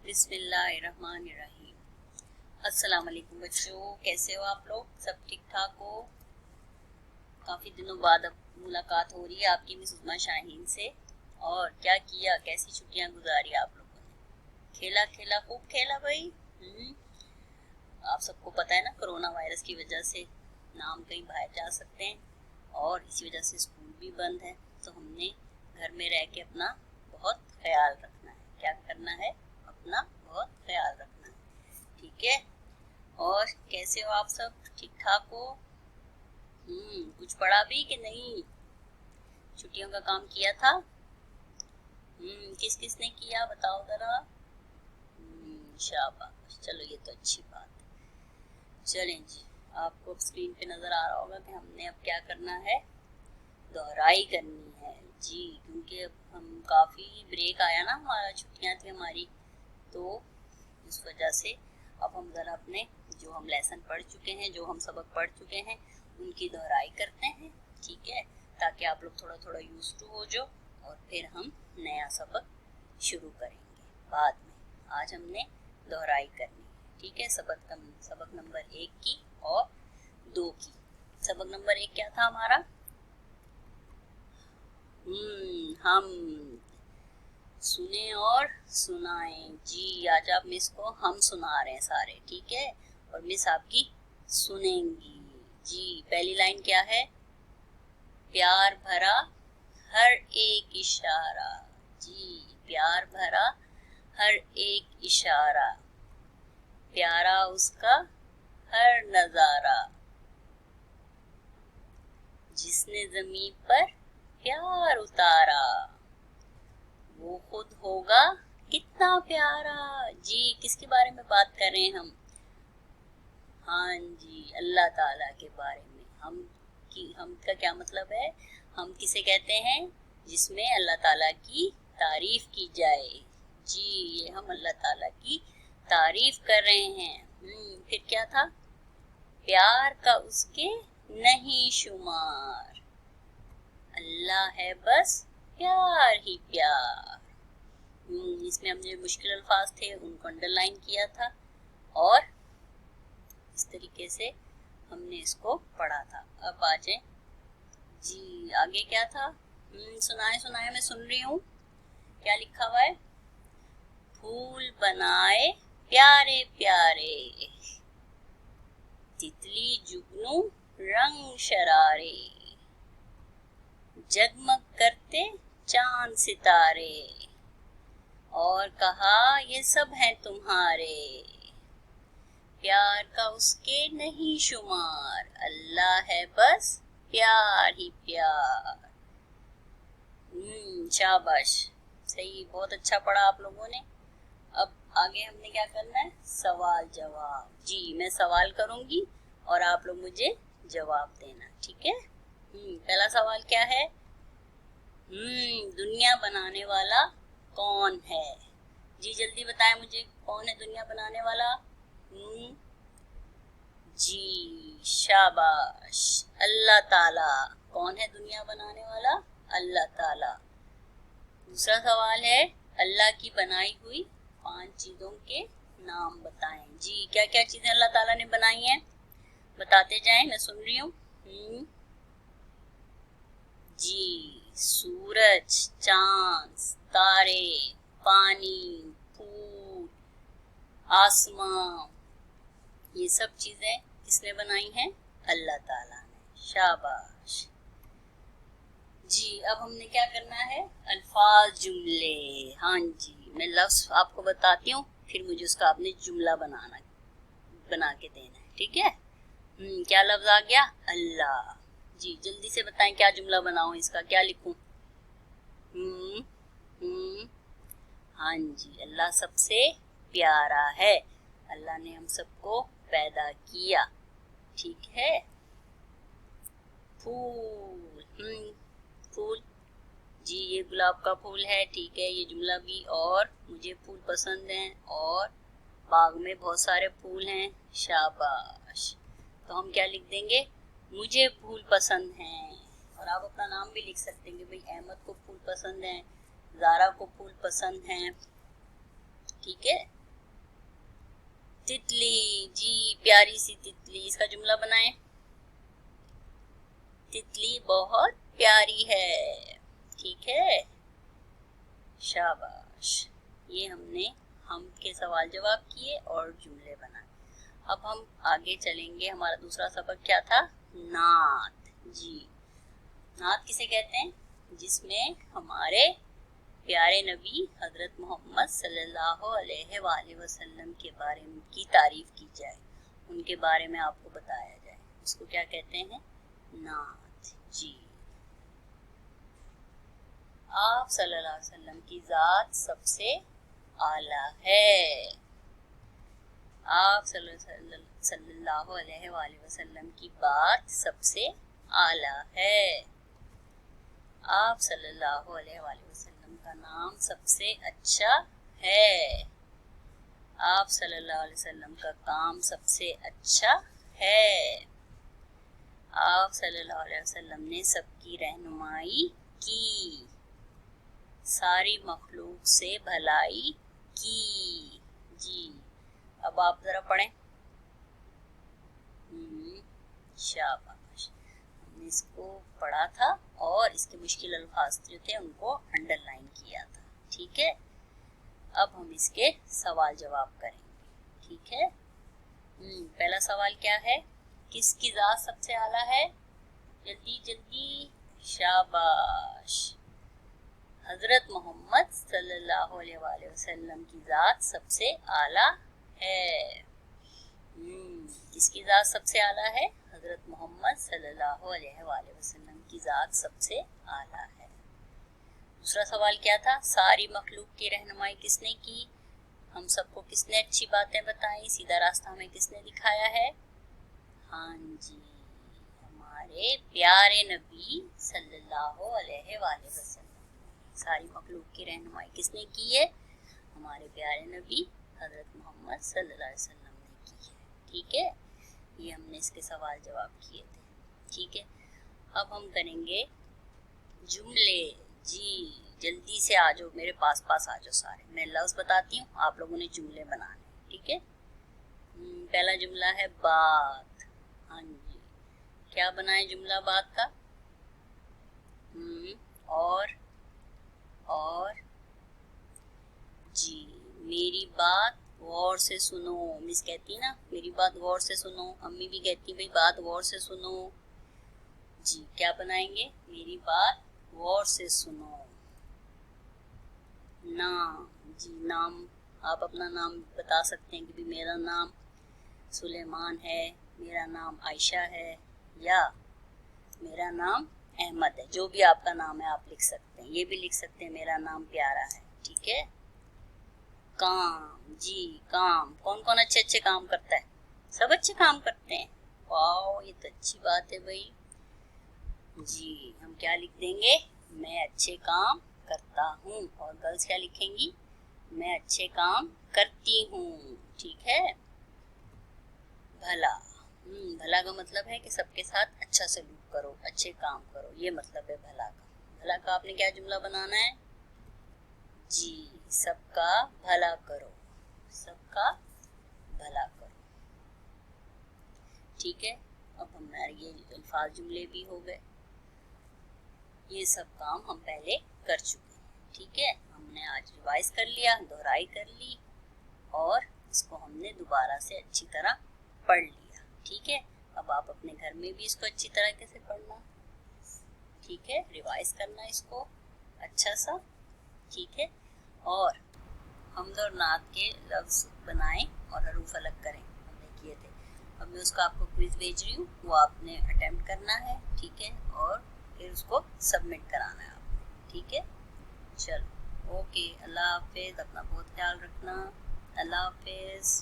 बिस्मिल्लाहिर्रहमानिर्रहीम। अस्सलाम वालेकुम बच्चों, कैसे हो आप लोग? सब ठीक ठाक हो? काफ़ी दिनों बाद अब मुलाकात हो रही है आपकी मिस उस्मा शाहीन से। और क्या किया, कैसी छुट्टियां गुजारी आप लोगों ने? खेला खेला, खूब खेला भाई। आप सबको पता है ना, कोरोना वायरस की वजह से ना हम कहीं बाहर जा सकते हैं और इसी वजह से स्कूल भी बंद है। तो हमने घर में रह के अपना बहुत ख्याल रखना है। क्या करना है? अपना बहुत ख्याल रखना है, ठीक है? और कैसे हो आप सब? ठीक ठाक हो? कुछ पढ़ा भी कि नहीं? छुट्टियों का काम किया था? किस किस ने किया बताओ जरा। शाबाश, चलो ये तो अच्छी बात है। चलें जी, आपको स्क्रीन पे नजर आ रहा होगा कि हमने अब क्या करना है, दोहराई करनी है जी। क्योंकि अब हम काफ़ी ब्रेक आया ना, हमारा छुट्टियां थी हमारी, तो इस वजह से अब हम ज़रा अपने जो हम लेसन पढ़ चुके हैं, जो हम सबक पढ़ चुके हैं, उनकी दोहराई करते हैं, ठीक है? ताकि आप लोग थोड़ा थोड़ा यूज टू हो जाओ और फिर हम नया सबक शुरू करेंगे बाद में। आज हमने दोहराई करनी है, ठीक है? सबक नंबर 1 की और 2 की। सबक नंबर 1 क्या था हमारा? हम सुने और सुनाएं जी। आज आप मिस को हम सुना रहे हैं सारे, ठीक है? और मिस आपकी सुनेंगी जी। पहली लाइन क्या है? प्यार भरा हर एक इशारा जी। प्यार भरा हर एक इशारा, प्यारा उसका हर नजारा, जिसने जमीन पर प्यार उतारा, वो खुद होगा कितना प्यारा जी। किसके बारे में बात कर रहे हैं हम? हाँ जी, अल्लाह ताला के बारे में। हम का क्या मतलब है? हम किसे कहते हैं? जिसमें अल्लाह ताला की तारीफ की जाए जी। ये हम अल्लाह ताला की तारीफ कर रहे हैं। फिर क्या था? प्यार का उसके नहीं शुमार, अल्लाह है बस प्यार ही प्यार। इसमें हमने मुश्किल अल्फाज थे उनको अंडरलाइन किया था और इस तरीके से हमने इसको पढ़ा था। अब आ जाए जी, आगे क्या था? सुनाए सुनाए, मैं सुन रही हूँ। क्या लिखा हुआ है? फूल बनाए प्यारे प्यारे, तितली जुगनू रंग शरारे, जगमग करते चांद सितारे, और कहा ये सब हैं तुम्हारे, प्यार का उसके नहीं शुमार, अल्लाह है बस प्यार ही प्यार। शाबाश, सही, बहुत अच्छा पढ़ा आप लोगों ने। अब आगे हमने क्या करना है? सवाल जवाब जी। मैं सवाल करूंगी और आप लोग मुझे जवाब देना, ठीक है? पहला सवाल क्या है? दुनिया बनाने वाला कौन है जी? जल्दी बताएं मुझे, कौन है दुनिया बनाने वाला? जी, शाबाश, अल्लाह ताला। कौन है दुनिया बनाने वाला? अल्लाह ताला। दूसरा सवाल है, अल्लाह की बनाई हुई 5 चीजों के नाम बताएं जी। क्या क्या चीजें अल्लाह ताला ने बनाई हैं? बताते जाएं, मैं सुन रही हूँ। जी, सूरज, चांद, तारे, पानी, फूल, आसमां, ये सब चीजें किसने बनाई हैं? अल्लाह ताला ने। शाबाश जी। अब हमने क्या करना है? अल्फाज जुमले। हाँ जी, मैं लफ्ज आपको बताती हूँ, फिर मुझे उसका आपने जुमला बना के देना है, ठीक है? क्या लफ्ज आ गया? अल्लाह जी। जल्दी से बताएं क्या जुमला बनाऊं, इसका क्या लिखूं? हाँ जी, अल्लाह सबसे प्यारा है। अल्लाह ने हम सबको पैदा किया, ठीक है? फूल, फूल जी, ये गुलाब का फूल है, ठीक है? ये जुमला भी। और मुझे फूल पसंद हैं और बाग में बहुत सारे फूल हैं। शाबाश। तो हम क्या लिख देंगे? मुझे फूल पसंद हैं। और आप अपना नाम भी लिख सकते हैं कि भाई अहमद को फूल पसंद हैं, ज़ारा को फूल पसंद हैं, ठीक है। तितली, जी प्यारी सी तितली, इसका जुमला बनाएं। तितली बहुत प्यारी है, ठीक है, शाबाश। ये हमने हम के सवाल जवाब किए और जुमले बनाए। अब हम आगे चलेंगे। हमारा दूसरा सबक क्या था? नात। जी, नात किसे कहते हैं? जिसमें हमारे प्यारे नबी हजरत मोहम्मद सल्लल्लाहु अलैहि वसल्लम के बारे में की तारीफ की जाए, उनके बारे में आपको बताया जाए, उसको क्या कहते हैं? नात। जी, आप सल्लल्लाहु अलैहि वसल्लम की जात सबसे आला है। आप सल्लल्लाहु अलैहि वसल्लम की बात सबसे आला है। आप सल्लल्लाहु अलैहि वसल्लम का नाम सबसे अच्छा है। आप सल्लल्लाहु अलैहि वसल्लम का काम सबसे अच्छा है। आप सल्लल्लाहु अलैहि वसल्लम ने सबकी रहनुमाई की, सारी मखलूक से भलाई की। जी, अब आप जरा पढ़ें। शाबाश, हमने इसको पढ़ा था और इसके मुश्किल अल्फाज जो थे उनको अंडरलाइन किया था, ठीक है। अब हम इसके सवाल जवाब करेंगे, ठीक है। पहला सवाल क्या है? किसकी जात सबसे आला है? जल्दी जल्दी, शाबाश, हजरत मोहम्मद सल्लल्लाहु अलैहि वसल्लम की जात सबसे आला है। किसकी जात सबसे आला है? हजरत मोहम्मद सल्लल्लाहु अलैहि वसल्लम की जात सबसे आला है। दूसरा सवाल क्या था? सारी मखलूक की रहनुमाई किसने की? हम सबको किसने अच्छी बातें बताई, सीधा रास्ता हमें किसने दिखाया है? हाँ जी, हमारे प्यारे नबी सल्लल्लाहु अलैहि वसल्लम। सारी मखलूक की रहनुमाई किसने की है? हमारे प्यारे नबी हजरत मोहम्मद सल्लल्लाहु अलैहि वसल्लम ने की है, ठीक है। ये हमने इसके सवाल जवाब किए थे, ठीक है। अब हम करेंगे जुमले। जी, जल्दी से आ जाओ, मेरे पास आ जाओ सारे। मैं लफ्ज़ बताती हूँ, आप लोगों ने जुमले बनाने, ठीक है। पहला जुमला है बात। हाँ जी, क्या बनाए जुमला बात का? और जी, मेरी बात गौर से सुनो। मिस कहती ना मेरी बात गौर से सुनो, अम्मी भी कहती भाई बात गौर से सुनो। जी, क्या बनाएंगे? मेरी बात गौर से सुनो। नाम, जी नाम, आप अपना नाम बता सकते हैं कि भी मेरा नाम सुलेमान है, मेरा नाम आयशा है, या मेरा नाम अहमद है। जो भी आपका नाम है आप लिख सकते हैं। ये भी लिख सकते हैं मेरा नाम प्यारा है, ठीक है। काम, जी काम, कौन कौन अच्छे अच्छे काम करता है? सब अच्छे काम करते हैं। वाओ, ये तो अच्छी बात है भाई। जी, हम क्या लिख देंगे? मैं अच्छे काम करता हूँ। और गर्ल्स क्या लिखेंगी? मैं अच्छे काम करती हूँ, ठीक है। भला, भला का मतलब है कि सबके साथ अच्छा सलूक करो, अच्छे काम करो, ये मतलब है भला का। भला का आपने क्या जुमला बनाना है? जी, सबका भला करो, सबका भला करो, ठीक है। अब हमारे ये अल्फाज जुमले भी हो गए। ये सब काम हम पहले कर चुके हैं, ठीक है। हमने आज रिवाइज कर लिया, दोहराई कर ली, और इसको हमने दोबारा से अच्छी तरह पढ़ लिया, ठीक है। अब आप अपने घर में भी इसको अच्छी तरीके से पढ़ना, ठीक है, रिवाइज करना इसको अच्छा सा, ठीक है। और हमद और नात के लफ्ज़ बनाएं और हरूफ अलग करें, हमने किए थे। अब मैं उसका आपको क्विज भेज रही हूँ, वो आपने अटेम्प्ट करना है, ठीक है, और फिर उसको सबमिट कराना है आपने, ठीक है। चलो, ओके, अल्लाह हाफिज़, अपना बहुत ख्याल रखना, अल्लाह हाफिज़।